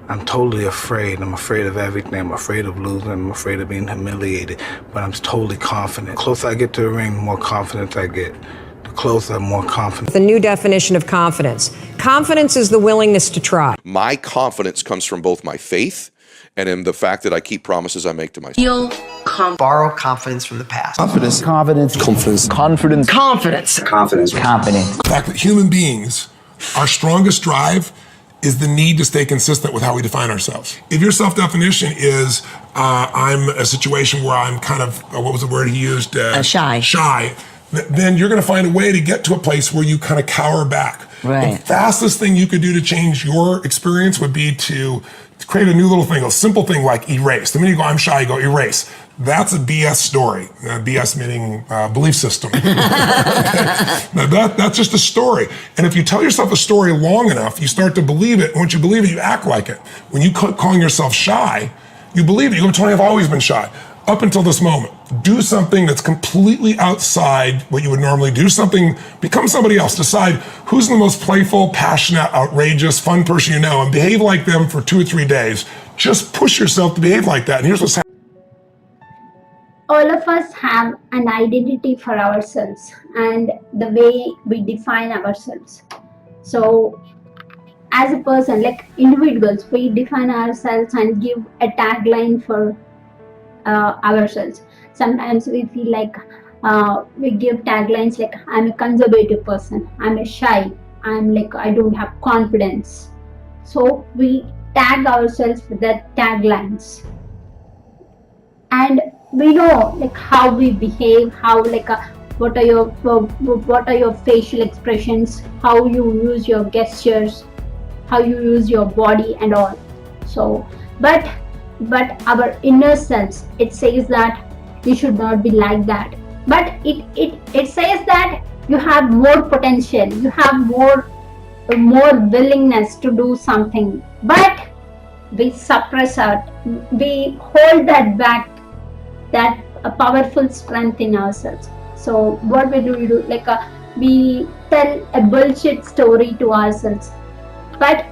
I'm totally afraid. I'm afraid of everything. I'm afraid of losing. I'm afraid of being humiliated. But I'm totally confident. The closer I get to the ring, the more confidence I get. The closer, I'm more confident. The new definition of confidence. Confidence is the willingness to try. My confidence comes from both my faith and in the fact that I keep promises I make to myself. Borrow confidence from the past. Confidence. Confidence. Confidence. Confidence. Confidence. Confidence. Confidence. The fact that human beings, our strongest drive is the need to stay consistent with how we define ourselves. If your self-definition is, I'm a situation where I'm kind of, what was the word he used? Shy. Shy. Then you're going to find a way to get to a place where you kind of cower back. Right. The fastest thing you could do to change your experience would be to create a new little thing, a simple thing like erase. The minute you go, I'm shy, you go erase. That's a BS story. BS meaning belief system. Now that's just a story. And if you tell yourself a story long enough, you start to believe it. And once you believe it, you act like it. When you calling yourself shy, you believe it. You go, Tony, I've always been shy. Up until this moment. Do something that's completely outside what you would normally do. Become somebody else. Decide who's the most playful, passionate, outrageous, fun person you know and behave like them for 2 or 3 days. Just push yourself to behave like that. And here's what's happening. All of us have an identity for ourselves and the way we define ourselves. So as a person, like individuals, we define ourselves and give a tagline for ourselves. Sometimes we feel like we give taglines like I'm a conservative person, I'm a shy, I don't have confidence. So we tag ourselves with that taglines. And we know like how we behave, how what are your facial expressions, how you use your gestures, how you use your body and all. So but our inner selves, it says that you should not be like that. But it says that you have more potential, you have more willingness to do something. But we suppress it, we hold that back, that a powerful strength in ourselves. So what we do, we tell a bullshit story to ourselves. But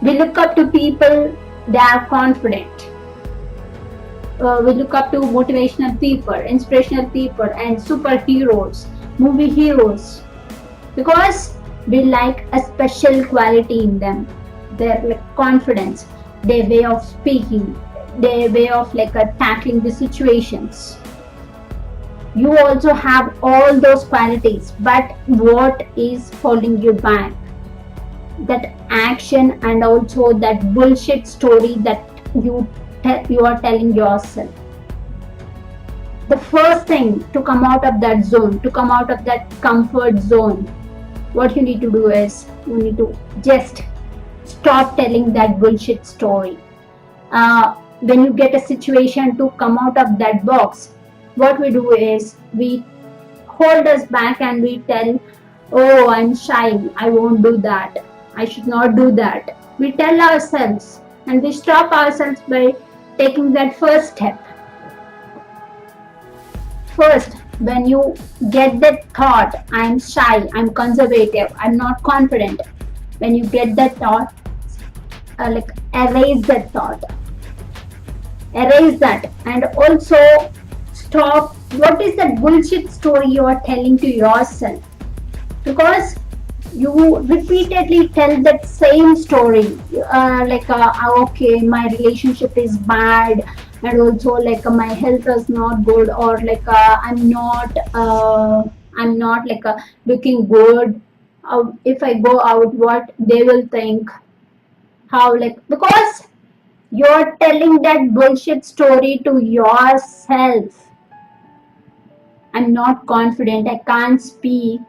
we look up to people, they are confident. We look up to motivational people, inspirational people and superheroes, movie heroes, because we like a special quality in them. Their confidence, their way of speaking, their way of tackling the situations. You also have all those qualities, but what is holding you back? That action and also that bullshit story that you are telling yourself. The first thing to come out of that zone, to come out of that comfort zone, what you need to do is you need to just stop telling that bullshit story. When you get a situation to come out of that box, what we do is we hold us back and we tell, oh, I'm shy, I won't do that, I should not do that. We tell ourselves and we stop ourselves by taking that first step. First, when you get that thought, I'm shy, I'm conservative, I'm not confident, when you get that thought, erase that thought. Erase that and also stop. What is that bullshit story you are telling to yourself? Because you repeatedly tell that same story, okay, my relationship is bad, and also my health is not good, or I'm not looking good. If I go out, what they will think? How because you're telling that bullshit story to yourself. I'm not confident, I can't speak.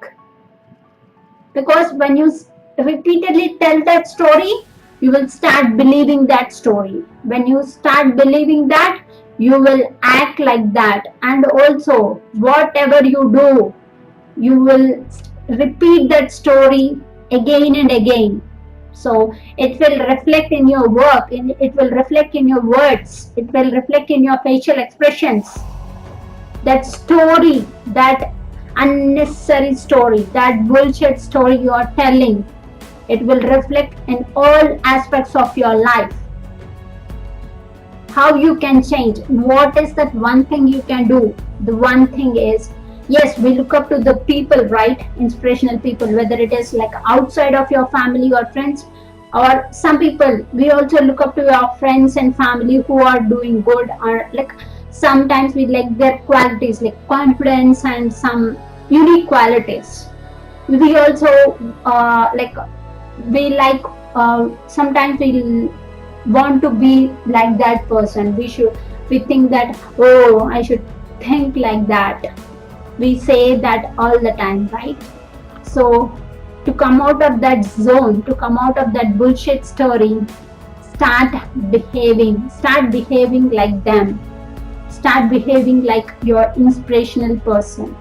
Because when you repeatedly tell that story, you will start believing that story. When you start believing that, you will act like that. And also, whatever you do, you will repeat that story again and again. So it will reflect in your work, it will reflect in your words, it will reflect in your facial expressions. That story, that unnecessary story, that bullshit story you are telling, it will reflect in all aspects of your life. how you can change. What is that one thing you can do? The one thing is, yes, we look up to the people, right? Inspirational people, whether it is like outside of your family or friends, or some people, we also look up to your friends and family who are doing good, or like sometimes we like their qualities like confidence and some unique qualities. We also sometimes we want to be like that person. We think that, oh, I should think like that. We say that all the time, right? So to come out of that zone, to come out of that bullshit story, start behaving like them. Start behaving like your inspirational person.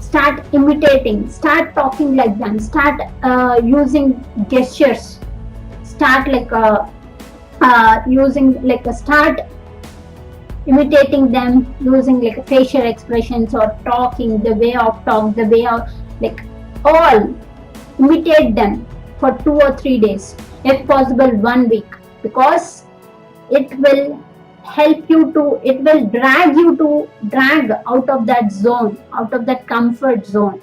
Start imitating, start talking like them, start using gestures, start start imitating them using like facial expressions or talking, the way of talk, the way of all imitate them for 2 or 3 days, if possible 1 week, because it will help you to, it will drag out of that zone, out of that comfort zone,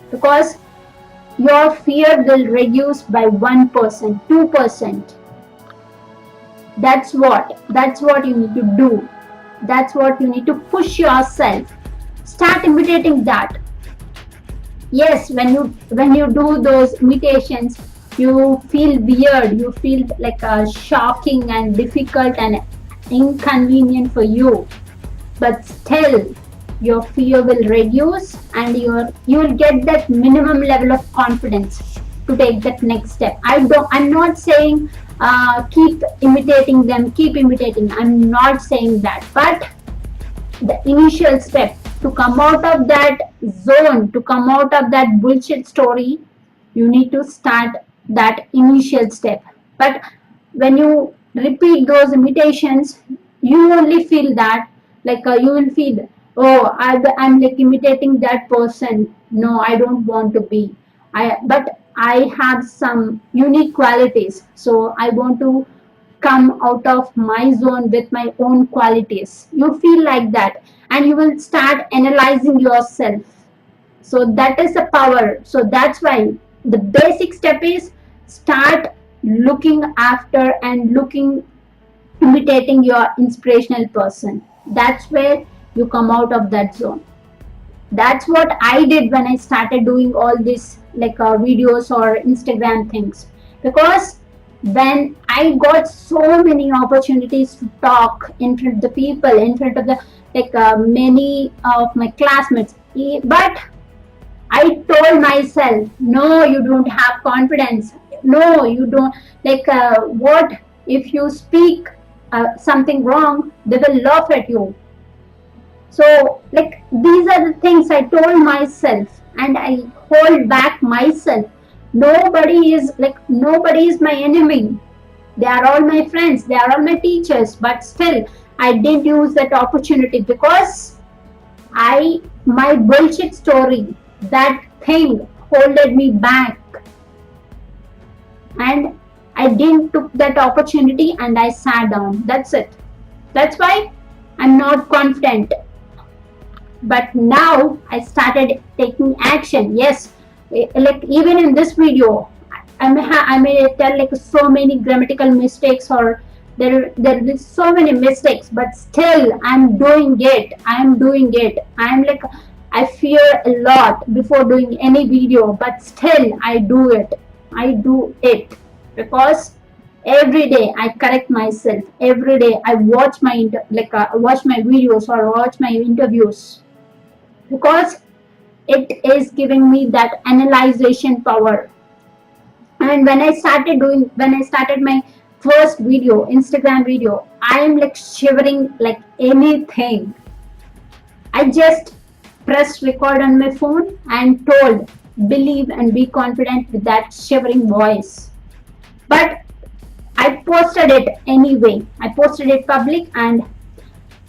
because your fear will reduce by 1%, 2%. That's what you need to do. That's what you need to push yourself. Start imitating that. Yes, when you do those imitations, you feel weird, you feel like shocking and difficult and inconvenient for you, but still your fear will reduce and you will get that minimum level of confidence to take that next step. I'm not saying keep imitating them, keep imitating. I'm not saying that, but the initial step to come out of that zone, to come out of that bullshit story, you need to start that initial step. But when you repeat those imitations, you only feel that you will feel, oh, I'm like imitating that person. No, I don't want to be. But I have some unique qualities, so I want to come out of my zone with my own qualities. You feel like that, and you will start analyzing yourself. So that is the power. So that's why the basic step is start looking after and imitating your inspirational person. That's where you come out of that zone. That's what I did when I started doing all this videos or Instagram things, because when I got so many opportunities to talk in front of the people, in front of the many of my classmates, but I told myself, no, you don't have confidence. No, you don't. What if you speak something wrong? They will laugh at you. So, these are the things I told myself, and I hold back myself. Nobody is my enemy. They are all my friends. They are all my teachers. But still, I didn't use that opportunity because my bullshit story, that thing holded me back, and I didn't took that opportunity and I sat down. That's it. That's why I'm not confident. But now I started taking action. Yes, even in this video, I may tell so many grammatical mistakes, or there is so many mistakes, but still I'm doing it. I fear a lot before doing any video, but still I do it because every day I correct myself. Every day I watch my watch my videos or watch my interviews, because it is giving me that analyzation power. And when I started my first video, Instagram video, I am shivering like anything. I just pressed record on my phone and told, believe and be confident, with that shivering voice. But I posted it anyway. I posted it public, and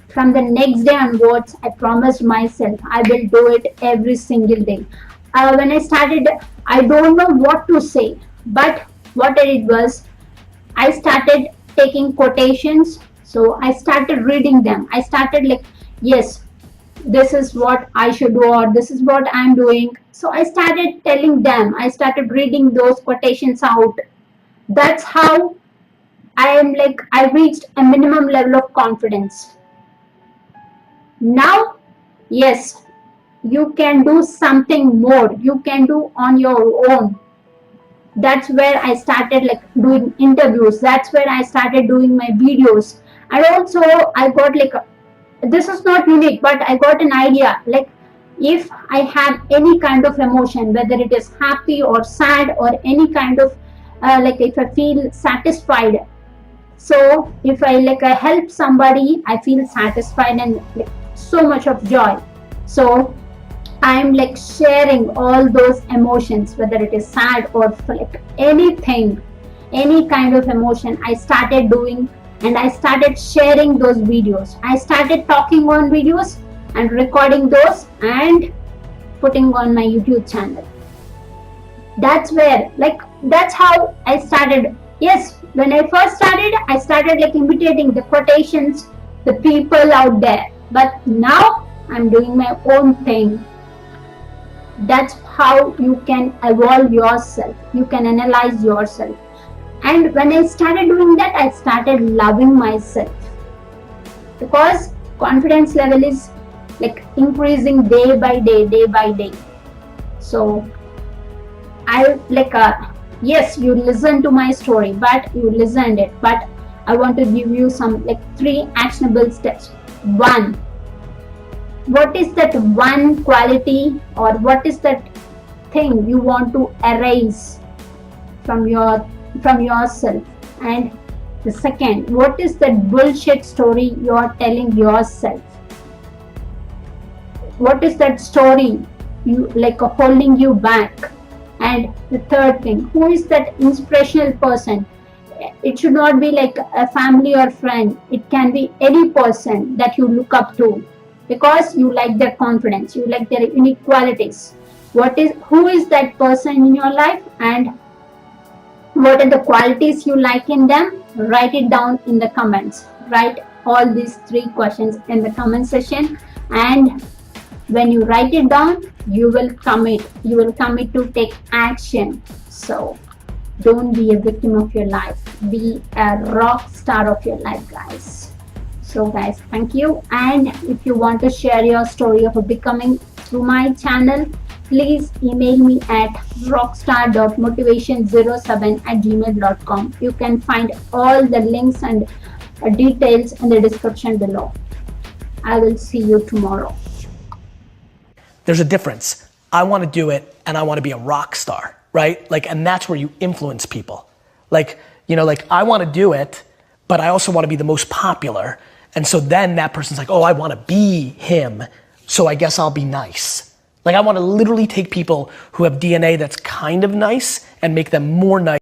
from the next day onwards, I promised myself I will do it every single day. When I started, I don't know what to say, but what I did was I started taking quotations. So I started reading them. I started like, yes, this is what I should do, or this is what I'm doing. So I started telling them, I started reading those quotations out. That's how I reached a minimum level of confidence. Now, yes, you can do something more. You can do on your own. That's where I started like doing interviews. That's where I started doing my videos. And also I got like, this is not unique, but I got an idea. Like if I have any kind of emotion, whether it is happy or sad or any kind of, like if I feel satisfied, so if I help somebody, I feel satisfied and like so much of joy. So I'm like sharing all those emotions, whether it is sad or like anything, any kind of emotion. I started doing, and I started sharing those videos. I started talking on videos and recording those and putting on my YouTube channel. That's where, like, that's how I started. Yes, when I first started, I started like imitating the quotations, the people out there. But now I'm doing my own thing. That's how you can evolve yourself. You can analyze yourself. And when I started doing that, I started loving myself, because confidence level is like increasing day by day. So I like, yes, you listen to my story, but you listened it, but I want to give you some like 3 actionable steps. 1, what is that one quality, or what is that thing you want to erase from yourself? And the second, what is that bullshit story you're telling yourself? What is that story you like holding you back? And the third thing, who is that inspirational person? It should not be like a family or friend. It can be any person that you look up to, because you like their confidence, you like their unique qualities. Who is that person in your life, and what are the qualities you like in them? Write it down in the comments. Write all these 3 questions in the comment section, and when you write it down, you will commit to take action. So don't be a victim of your life, be a rock star of your life, guys. So guys, thank you. And if you want to share your story of becoming through my channel, please email me at rockstar.motivation07@gmail.com. You can find all the links and details in the description below. I will see you tomorrow. There's a difference. I want to do it and I want to be a rock star, right? Like, and that's where you influence people. Like, you know, like I want to do it, but I also want to be the most popular. And so then that person's like, oh, I want to be him, so I guess I'll be nice. Like I want to literally take people who have DNA that's kind of nice and make them more nice.